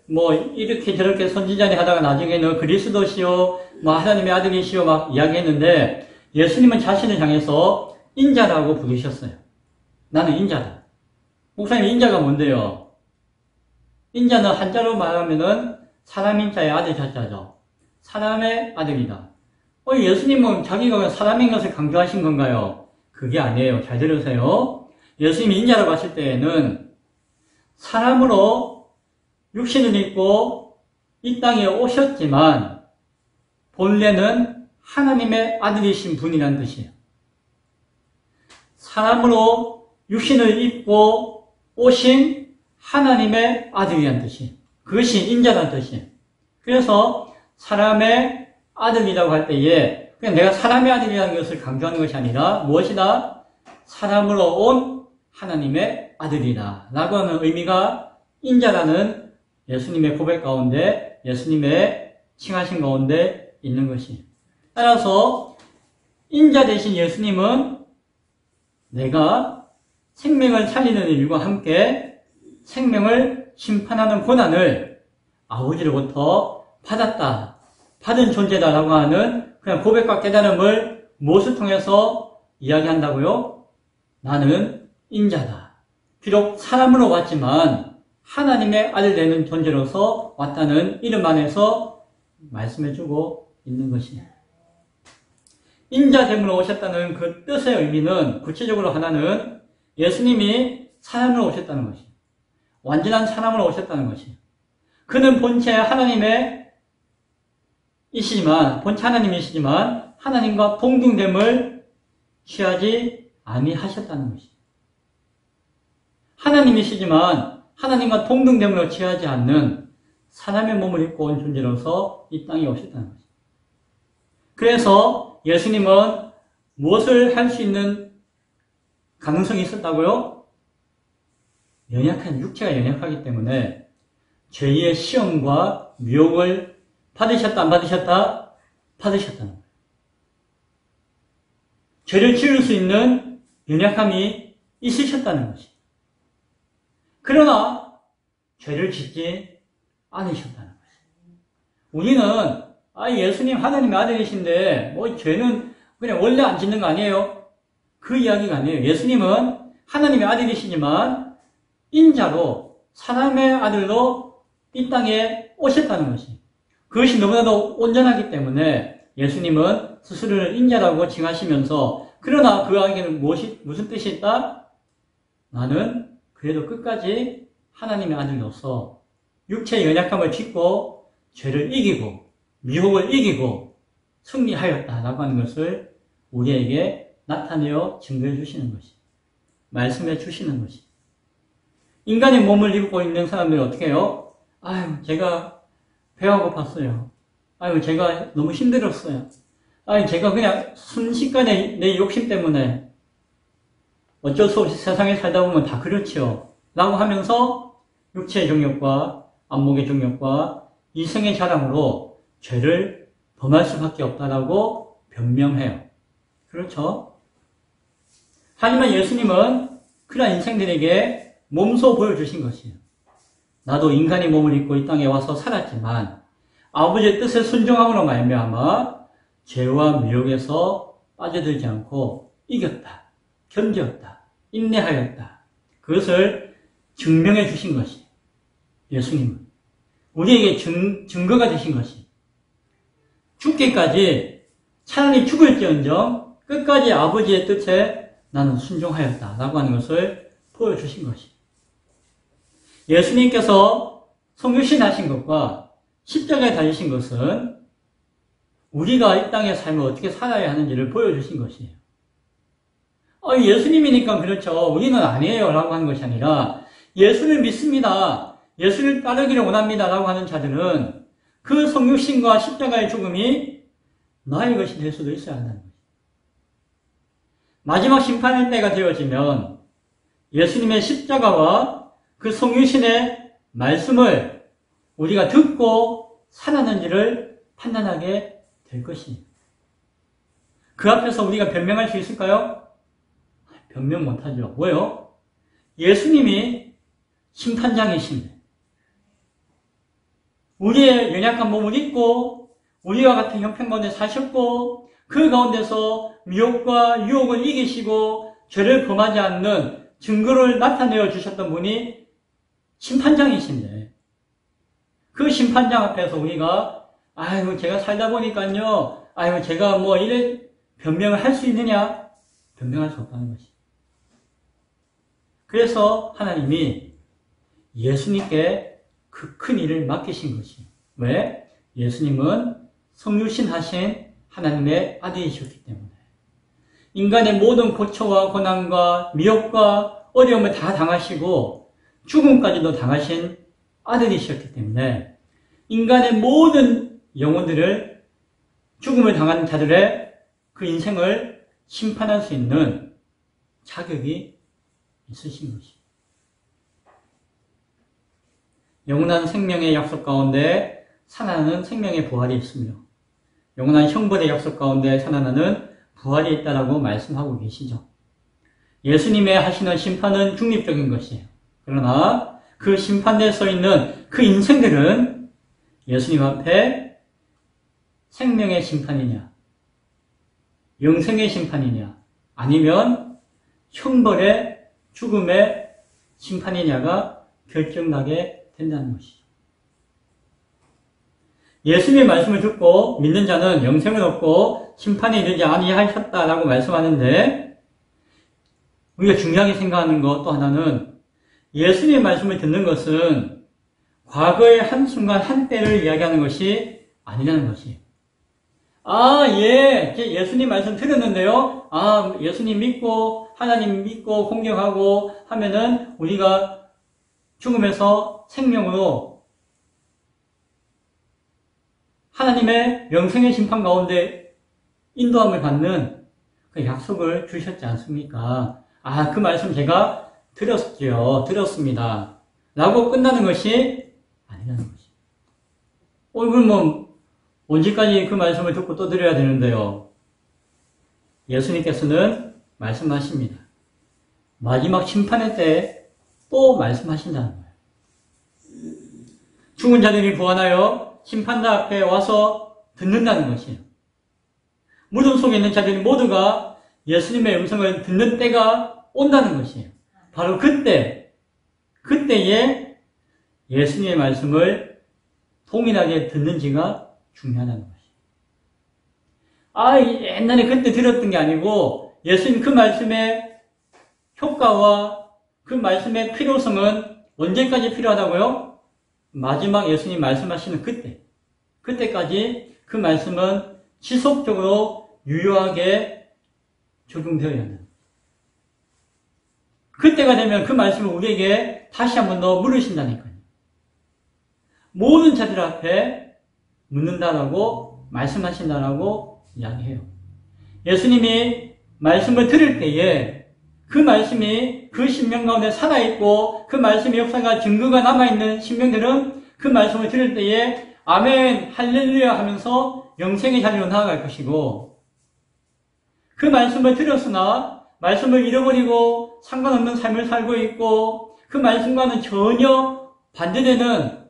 Speaker 1: 이렇게 저렇게 선지자니 하다가 나중에는 그리스도시요 하나님의 아들이시요 막 이야기했는데 예수님은 자신을 향해서 인자라고 부르셨어요. 나는 인자다. 목사님 인자가 뭔데요? 인자는 한자로 말하면은 사람 인자의 아들 자자죠. 사람의 아들이다. 예수님은 자기가 사람인 것을 강조하신 건가요? 그게 아니에요. 잘 들으세요. 예수님이 인자라고 하실 때에는 사람으로 육신을 입고 이 땅에 오셨지만 본래는 하나님의 아들이신 분이라는 뜻이에요. 사람으로 육신을 입고 오신 하나님의 아들이라는 뜻이에요. 그것이 인자라는 뜻이에요. 그래서 사람의 아들이라고 할 때에 그냥 내가 사람의 아들이라는 것을 강조하는 것이 아니라 무엇이다? 사람으로 온 하나님의 아들이다 라고 하는 의미가 인자라는 예수님의 고백 가운데 예수님의 칭하신 가운데 있는 것이 따라서 인자 대신 예수님은 내가 생명을 살리는 일과 함께 생명을 심판하는 고난을 아버지로부터 받은 존재다라고 하는 그냥 고백과 깨달음을 무엇을 통해서 이야기한다고요? 나는 인자다. 비록 사람으로 왔지만 하나님의 아들 되는 존재로서 왔다는 이름 안에서 말씀해주고 있는 것이에요. 인자됨으로 오셨다는 그 뜻의 의미는 구체적으로 하나는 예수님이 사람으로 오셨다는 것이에요. 완전한 사람으로 오셨다는 것이에요. 그는 본체 하나님이시지만 하나님과 동등됨을 취하지 아니하셨다는 것이에요. 하나님이시지만 하나님과 동등됨으로 취하지 않는 사람의 몸을 입고 온 존재로서 이 땅에 오셨다는 것이에요. 그래서 예수님은 무엇을 할 수 있는 가능성이 있었다고요? 육체가 연약하기 때문에 죄의 시험과 미혹을 받으셨다 안 받으셨다? 받으셨다는 거예요. 죄를 지을 수 있는 연약함이 있으셨다는 것이. 그러나 죄를 짓지 않으셨다는 것이. 우리는 예수님 하나님의 아들이신데 죄는 그냥 원래 안 짓는 거 아니에요? 그 이야기가 아니에요. 예수님은 하나님의 아들이시지만 인자로 사람의 아들로 이 땅에 오셨다는 것이, 그것이 너무나도 온전하기 때문에 예수님은 스스로를 인자라고 칭하시면서, 그러나 그 안에는 무슨 뜻이 있다? 나는 그래도 끝까지 하나님의 아들로서 육체의 연약함을 딛고 죄를 이기고 미혹을 이기고 승리하였다라고 하는 것을 우리에게 나타내어 증거해 주시는 것이, 말씀해 주시는 것이. 인간의 몸을 입고 있는 사람들은 어떻게 해요? 아유, 제가 배가 고팠어요. 아유, 제가 너무 힘들었어요. 아유, 제가 그냥 순식간에 내 욕심 때문에 어쩔 수 없이 세상에 살다 보면 다 그렇죠. 라고 하면서 육체의 정욕과 안목의 정욕과 이성의 자랑으로 죄를 범할 수밖에 없다라고 변명해요. 그렇죠? 하지만 예수님은 그런 인생들에게 몸소 보여주신 것이에요. 나도 인간의 몸을 입고 이 땅에 와서 살았지만 아버지의 뜻에 순종함으로 말미암아 죄와 미혹에서 빠져들지 않고 이겼다, 견뎠다, 인내하였다. 그것을 증명해 주신 것이, 예수님은 우리에게 증거가 되신 것이, 죽기까지 차라리 죽을지언정 끝까지 아버지의 뜻에 나는 순종하였다라고 하는 것을 보여주신 것이, 예수님께서 성육신하신 것과 십자가에 달리신 것은 우리가 이 땅의 삶을 어떻게 살아야 하는지를 보여주신 것이에요. 예수님이니까 그렇죠, 우리는 아니에요 라고 하는 것이 아니라, 예수를 믿습니다, 예수를 따르기를 원합니다 라고 하는 자들은 그 성육신과 십자가의 죽음이 나의 것이 될 수도 있어야 한다는 거죠. 마지막 심판의 때가 되어지면 예수님의 십자가와 그 성육신의 말씀을 우리가 듣고 살았는지를 판단하게 될 것입니다. 그 앞에서 우리가 변명할 수 있을까요? 변명 못하죠. 왜요? 예수님이 심판장이신데 우리의 연약한 몸을 입고 우리와 같은 형편 가운데 사셨고, 그 가운데서 미혹과 유혹을 이기시고 죄를 범하지 않는 증거를 나타내어 주셨던 분이 심판장이신데, 그 심판장 앞에서 우리가 아이고 제가 살다 보니까요, 아이고 제가 뭐 이래 변명을 할 수 있느냐? 변명할 수 없다는 것이. 그래서 하나님이 예수님께 그 큰 일을 맡기신 것이, 왜? 예수님은 성육신하신 하나님의 아들이셨기 때문에, 인간의 모든 고초와 고난과 미혹과 어려움을 다 당하시고 죽음까지도 당하신 아들이셨기 때문에 인간의 모든 영혼들을, 죽음을 당한 자들의 그 인생을 심판할 수 있는 자격이 있으신 것입니다. 영원한 생명의 약속 가운데 살아나는 생명의 부활이 있으며, 영원한 형벌의 약속 가운데 살아나는 부활이 있다라고 말씀하고 계시죠. 예수님의 하시는 심판은 중립적인 것이에요. 그러나 그 심판대에 서 있는 그 인생들은 예수님 앞에 생명의 심판이냐, 영생의 심판이냐, 아니면 형벌의, 죽음의 심판이냐가 결정나게 된다는 것이죠. 예수님의 말씀을 듣고 믿는 자는 영생을 얻고 심판에 이르지 아니하셨다라고 말씀하는데, 우리가 중요하게 생각하는 것 또 하나는, 예수님의 말씀을 듣는 것은 과거의 한순간 한때를 이야기하는 것이 아니라는 것이에요. 예수님 말씀 들었는데요, 예수님 믿고 하나님 믿고 공경하고 하면은 우리가 죽음에서 생명으로 하나님의 영생의 심판 가운데 인도함을 받는 그 약속을 주셨지 않습니까? 그 말씀 제가 들었습니다 라고 끝나는 것이 아니라는 것이. 그럼 언제까지 그 말씀을 듣고 또 드려야 되는데요? 예수님께서는 말씀하십니다. 마지막 심판의 때에 또 말씀하신다는 거예요. 죽은 자들이 부활하여 심판대 앞에 와서 듣는다는 것이에요. 무덤 속에 있는 자들이 모두가 예수님의 음성을 듣는 때가 온다는 것이에요. 바로 그때에 예수님의 말씀을 동일하게 듣는지가 중요하다는 것이에요. 옛날에 그때 들었던 게 아니고 그그 말씀의 효과와 그 말씀의 필요성은 언제까지 필요하다고요? 마지막 예수님 말씀하시는 그때까지 그 말씀은 지속적으로 유효하게 적용되어야 한다. 그때가 되면 그 말씀을 우리에게 다시 한 번 더 물으신다니까요. 모든 자들 앞에 묻는다라고 말씀하신다라고 이야기해요. 예수님이 말씀을 들을 때에 그 말씀이 그 신명 가운데 살아있고 그 말씀의 역사가 증거가 남아있는 신명들은 그 말씀을 들을 때에 아멘 할렐루야 하면서 영생의 자리로 나아갈 것이고, 그 말씀을 들었으나 말씀을 잃어버리고 상관없는 삶을 살고 있고 그 말씀과는 전혀 반대되는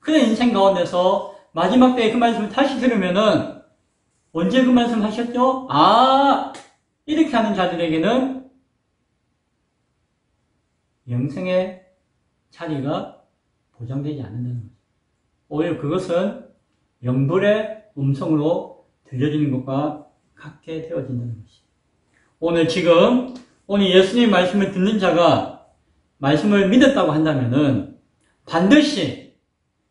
Speaker 1: 그런 인생 가운데서 마지막 때에 그 말씀을 다시 들으면은 언제 그 말씀 하셨죠? 이렇게 하는 자들에게는 영생의 자리가 보장되지 않는다는 거죠. 오히려 그것은 영불의 음성으로 들려지는 것과 같게 되어진다는 것이죠. 오늘 예수님 말씀을 듣는 자가 말씀을 믿었다고 한다면은 반드시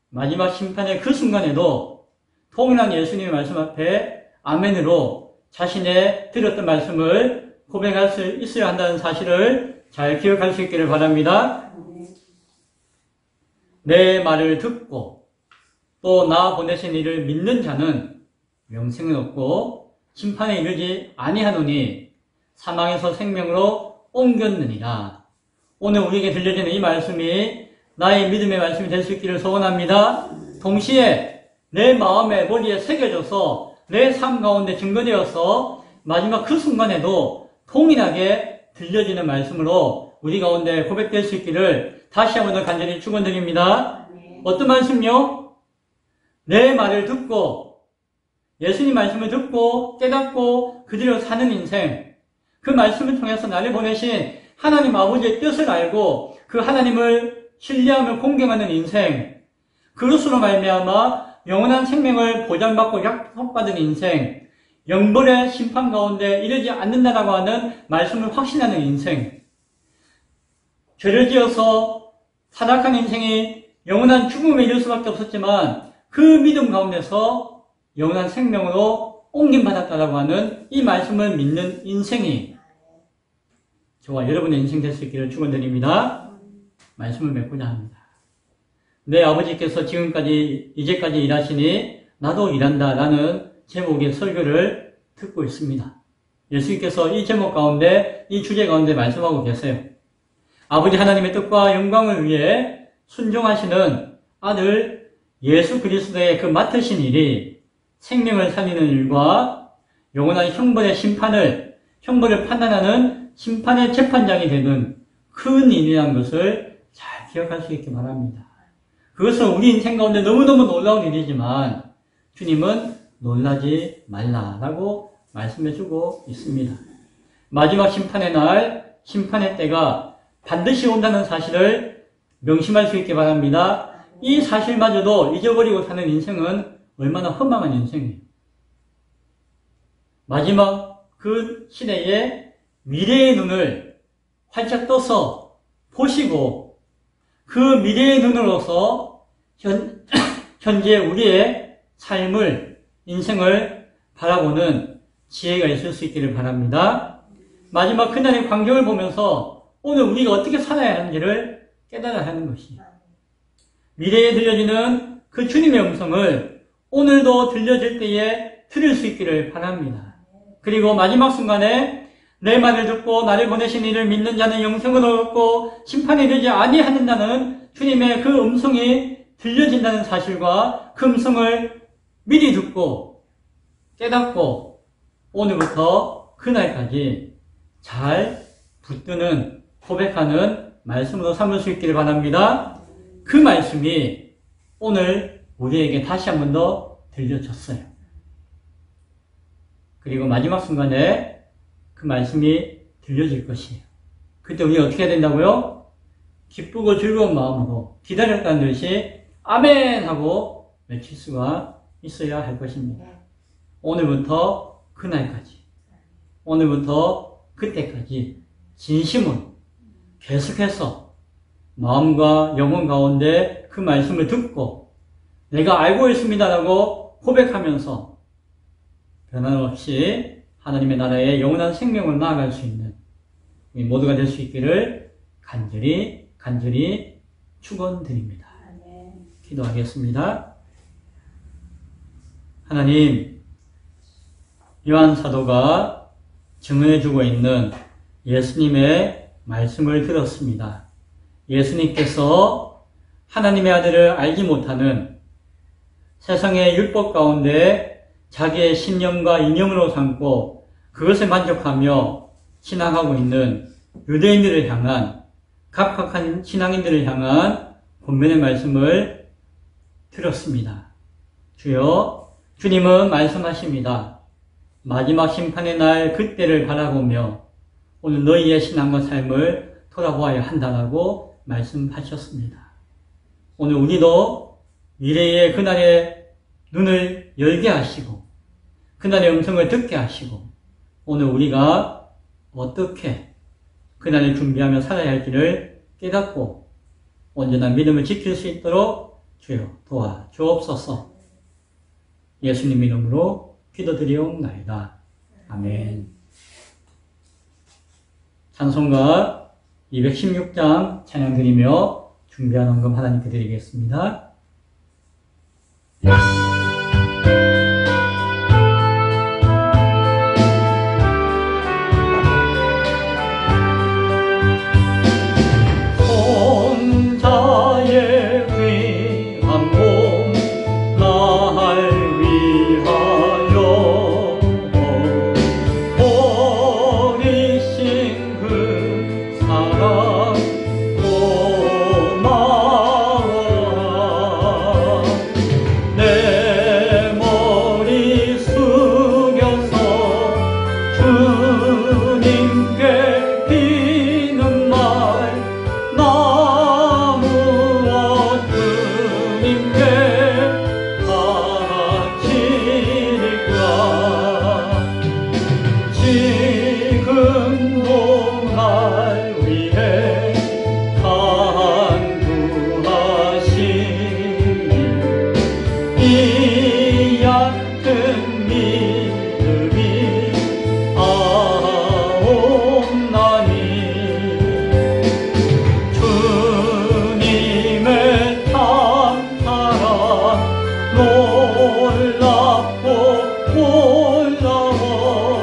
Speaker 1: 마지막 심판의 그 순간에도 통일한 예수님의 말씀 앞에 아멘으로 자신의 들었던 말씀을 고백할 수 있어야 한다는 사실을 잘 기억할 수 있기를 바랍니다. 내 말을 듣고 또 나 보내신 이를 믿는 자는 영생을 얻고 심판에 이르지 아니하노니 사망에서 생명으로 옮겼느니라. 오늘 우리에게 들려지는 이 말씀이 나의 믿음의 말씀이 될 수 있기를 소원합니다. 동시에 내 마음에 머리에 새겨져서 내 삶 가운데 증거되어서 마지막 그 순간에도 동일하게 들려지는 말씀으로 우리 가운데 고백될 수 있기를 다시 한번 더 간절히 축원드립니다. 어떤 말씀요? 내 말을 듣고 예수님 말씀을 듣고 깨닫고 그대로 사는 인생, 그 말씀을 통해서 나를 보내신 하나님 아버지의 뜻을 알고 그 하나님을 신뢰하며 공경하는 인생, 그것으로 말미암아 영원한 생명을 보장받고 약속받은 인생, 영벌의 심판 가운데 이르지 않는다라고 하는 말씀을 확신하는 인생, 죄를 지어서 타락한 인생이 영원한 죽음에 이를 수밖에 없었지만 그 믿음 가운데서 영원한 생명으로 옮김받았다라고 하는 이 말씀을 믿는 인생이 저와 여러분의 인생 될 수 있기를 축원드립니다. 말씀을 맺고자 합니다. 내 아버지께서 이제까지 일하시니 나도 일한다라는 제목의 설교를 듣고 있습니다. 예수님께서 이 제목 가운데, 이 주제 가운데 말씀하고 계세요. 아버지 하나님의 뜻과 영광을 위해 순종하시는 아들 예수 그리스도의 그 맡으신 일이 생명을 살리는 일과 영원한 형벌을 판단하는 심판의 재판장이 되는 큰 일이라는 것을 잘 기억할 수 있기 바랍니다. 그것은 우리 인생 가운데 너무너무 놀라운 일이지만 주님은 놀라지 말라라고 말씀해주고 있습니다. 마지막 심판의 날, 심판의 때가 반드시 온다는 사실을 명심할 수 있기 바랍니다. 이 사실마저도 잊어버리고 사는 인생은 얼마나 허망한 인생이에요. 마지막 그 시대에 미래의 눈을 활짝 떠서 보시고 그 미래의 눈으로서 현재 우리의 삶을, 인생을 바라보는 지혜가 있을 수 있기를 바랍니다. 마지막 그날의 광경을 보면서 오늘 우리가 어떻게 살아야 하는지를 깨달아야 하는 것이에요. 미래에 들려지는 그 주님의 음성을 오늘도 들려질 때에 들을 수 있기를 바랍니다. 그리고 마지막 순간에 내 말을 듣고 나를 보내신 이를 믿는 자는 영생을 얻고 심판에 이르지 아니하는다는 주님의 그 음성이 들려진다는 사실과 그 음성을 미리 듣고 깨닫고 오늘부터 그날까지 잘 붙드는 고백하는 말씀으로 삼을 수 있기를 바랍니다. 그 말씀이 오늘 우리에게 다시 한 번 더 들려졌어요. 그리고 마지막 순간에 그 말씀이 들려질 것이에요. 그때 우리 어떻게 해야 된다고요? 기쁘고 즐거운 마음으로 기다렸다는 듯이 아멘 하고 외칠 수가 있어야 할 것입니다. 오늘부터 그날까지, 오늘부터 그때까지 진심으로 계속해서 마음과 영혼 가운데 그 말씀을 듣고 내가 알고 있습니다라고 고백하면서 변함없이 하나님의 나라의 영원한 생명을 나아갈 수 있는 우리 모두가 될 수 있기를 간절히 축원드립니다. 기도하겠습니다. 하나님, 요한 사도가 증언해주고 있는 예수님의 말씀을 들었습니다. 예수님께서 하나님의 아들을 알지 못하는 세상의 율법 가운데 자기의 신념과 이념으로 삼고 그것에 만족하며 신앙하고 있는 유대인들을 향한, 각박한 신앙인들을 향한 권면의 말씀을 들었습니다. 주여, 주님은 말씀하십니다. 마지막 심판의 날 그때를 바라보며 오늘 너희의 신앙과 삶을 돌아보아야 한다라고 말씀하셨습니다. 오늘 우리도 미래의 그날의 눈을 열게 하시고 그날의 음성을 듣게 하시고 오늘 우리가 어떻게 그날을 준비하며 살아야 할지를 깨닫고 온전한 믿음을 지킬 수 있도록 주여 도와주옵소서. 예수님 이름으로 기도드리옵나이다. 아멘. 찬송가 216장 찬양 드리며 준비한 헌금 하나님께 드리겠습니다.
Speaker 2: 손자의 귀한 몸 날 위하여 버리신 그 사랑 고마워라. 내 머리 숙여서 주님께 비는 말 나무와 주님께 바치리까. 지금도 날 위해 간구하시니 이 얕은 믿음이 아옵나니 주님의 탐사랑 놀랍고 놀라워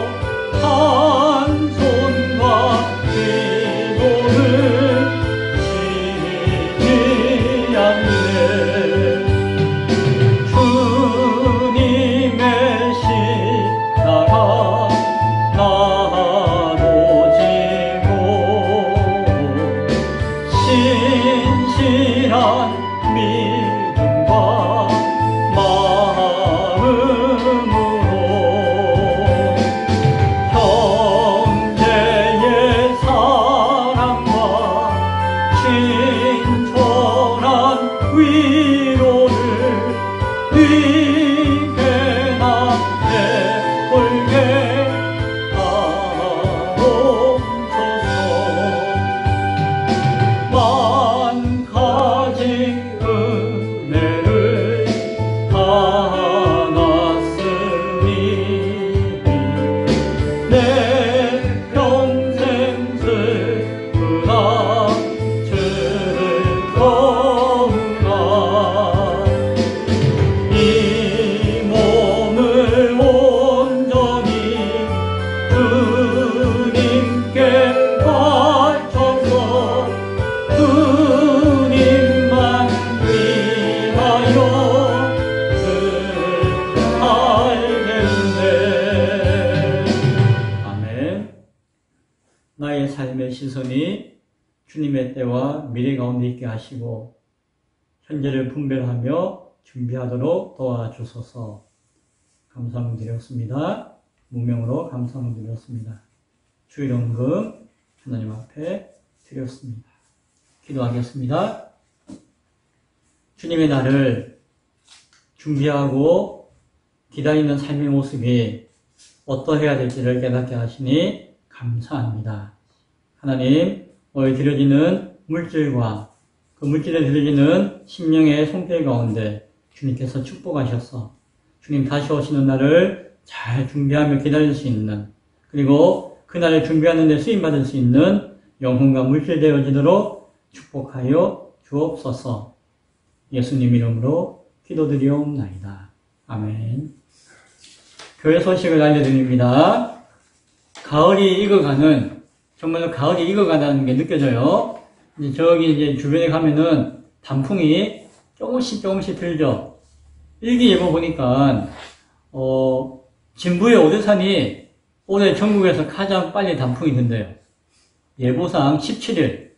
Speaker 2: 한 손과 기도를 쉬지 않네. 주님의 십자가 나도 지고 신실한 믿음과 마음으로 형제의 사랑과 친절한 위로를 네게나 베풀게 하옵소서. 만 가지 은혜를 받았으니 내 평생 슬프나 즐거우나 이 몸을 온전히 주님께 바쳐서 주님만 위하여 살겠네.
Speaker 1: 아멘. 나의 삶의 시선이 주님의 때와 미래 가운데 있게 하시고 현재를 분별하며 준비하도록 도와주소서. 감사드렸습니다. 무명으로 감사드렸습니다. 주일원금 하나님 앞에 드렸습니다. 기도하겠습니다. 주님의 날을 준비하고 기다리는 삶의 모습이 어떠해야 될지를 깨닫게 하시니 감사합니다. 하나님, 오늘 드려지는 물질과 그 물질에 드려지는 심령의 손길 가운데 주님께서 축복하셔서 주님 다시 오시는 날을 잘 준비하며 기다릴 수 있는, 그리고 그날을 준비하는 데 쓰임받을 수 있는 영혼과 물질 되어지도록 축복하여 주옵소서. 예수님 이름으로 기도드리옵나이다. 아멘. 교회 소식을 알려드립니다. 가을이 익어가는, 정말로 가을이 익어가는 게 느껴져요. 이제 저기 이제 주변에 가면은 단풍이 조금씩 들죠. 일기예보 보니까, 진부의 오대산이 올해 전국에서 가장 빨리 단풍이 든대요. 예보상 17일.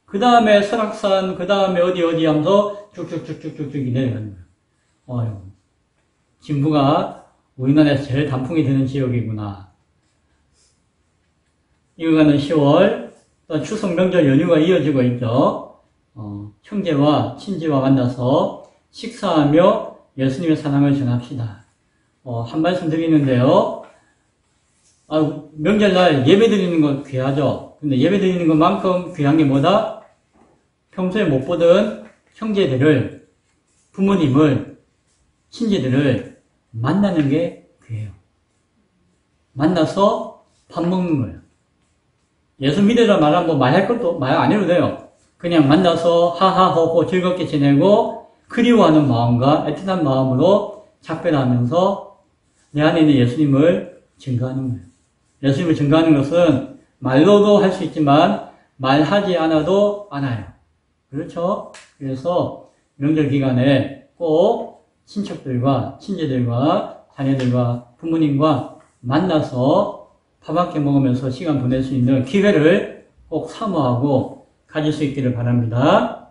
Speaker 1: 그 다음에 설악산, 그 다음에 어디 하면서 쭉쭉쭉쭉쭉 내려가는 거예요. 진부가 우리나라에서 제일 단풍이 드는 지역이구나. 이어가는 10월, 또 추석 명절 연휴가 이어지고 있죠. 형제와 친지와 만나서 식사하며 예수님의 사랑을 전합시다. 한 말씀 드리는데요. 명절날 예배 드리는 건 귀하죠. 근데 예배 드리는 것만큼 귀한 게 뭐다? 평소에 못 보던 형제들을, 부모님을, 친지들을 만나는 게 귀해요. 만나서 밥 먹는 거예요. 예수 믿으라 말하면 말할 것도 말 안 해도 돼요. 그냥 만나서 하하호호 즐겁게 지내고 그리워하는 마음과 애틋한 마음으로 작별하면서 내 안에 있는 예수님을 증거하는 거예요. 예수님을 증거하는 것은 말로도 할 수 있지만 말하지 않아도 알아요. 그렇죠? 그래서 명절 기간에 꼭 친척들과 친지들과 자녀들과 부모님과 만나서 밥 한 끼 먹으면서 시간 보낼 수 있는 기회를 꼭 사모하고 가질 수 있기를 바랍니다.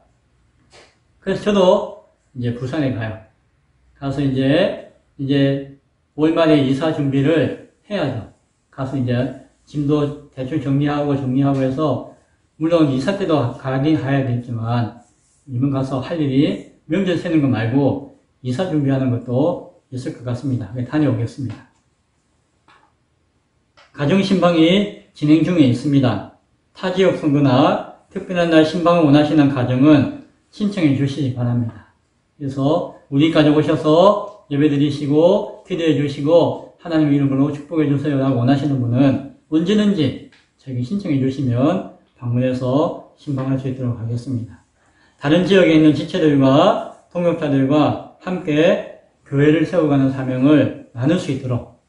Speaker 1: 그래서 저도 이제 부산에 가요. 가서 이제 월말에 이사 준비를 해야죠. 가서 이제 짐도 대충 정리하고 해서, 물론 이사 때도 가긴 가야겠지만, 이번 가서 할 일이 명절 세는 거 말고 이사 준비하는 것도 있을 것 같습니다. 다녀오겠습니다. 가정신방이 진행 중에 있습니다. 타 지역 선거나 특별한 날 신방을 원하시는 가정은 신청해 주시기 바랍니다. 그래서 우리 가족 오셔서 예배 드리시고 기도해 주시고 하나님 이름으로 축복해 주세요 라고 원하시는 분은 언제든지 저에게 신청해 주시면 방문해서 신방할 수 있도록 하겠습니다. 다른 지역에 있는 지체들과 동역자들과 함께 교회를 세워가는 사명을 나눌 수 있도록,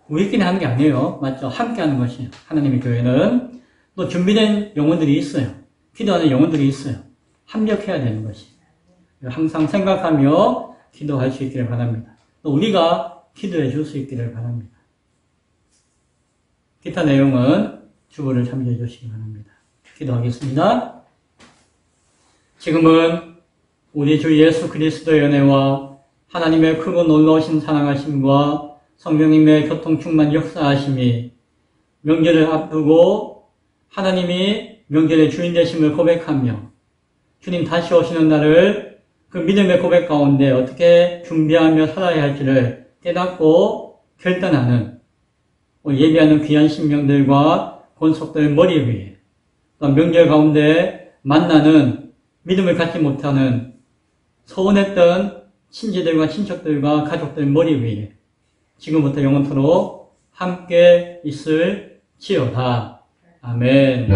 Speaker 1: 우리끼리 하는 게 아니에요. 맞죠? 함께 하는 것이에요. 하나님의 교회는 또 준비된 영혼들이 있어요. 기도하는 영혼들이 있어요. 합력해야 되는 것이에요. 항상 생각하며 기도할 수 있기를 바랍니다. 또 우리가 기도해 줄 수 있기를 바랍니다. 기타 내용은 주보를 참조해 주시기 바랍니다. 기도하겠습니다. 지금은 우리 주 예수 그리스도의 은혜와 하나님의 크고 놀라우신 사랑하심과 성령님의 교통 충만 역사하심이 명절을 앞두고 하나님이 명절의 주인 되심을 고백하며 주님 다시 오시는 날을 그 믿음의 고백 가운데 어떻게 준비하며 살아야 할지를 깨닫고 결단하는 예비하는 귀한 신명들과 권속들 머리 위에, 또 명절 가운데 만나는 믿음을 갖지 못하는 서운했던 친지들과 친척들과 가족들 머리 위에 지금부터 영원토록 함께 있을지어다. 아멘.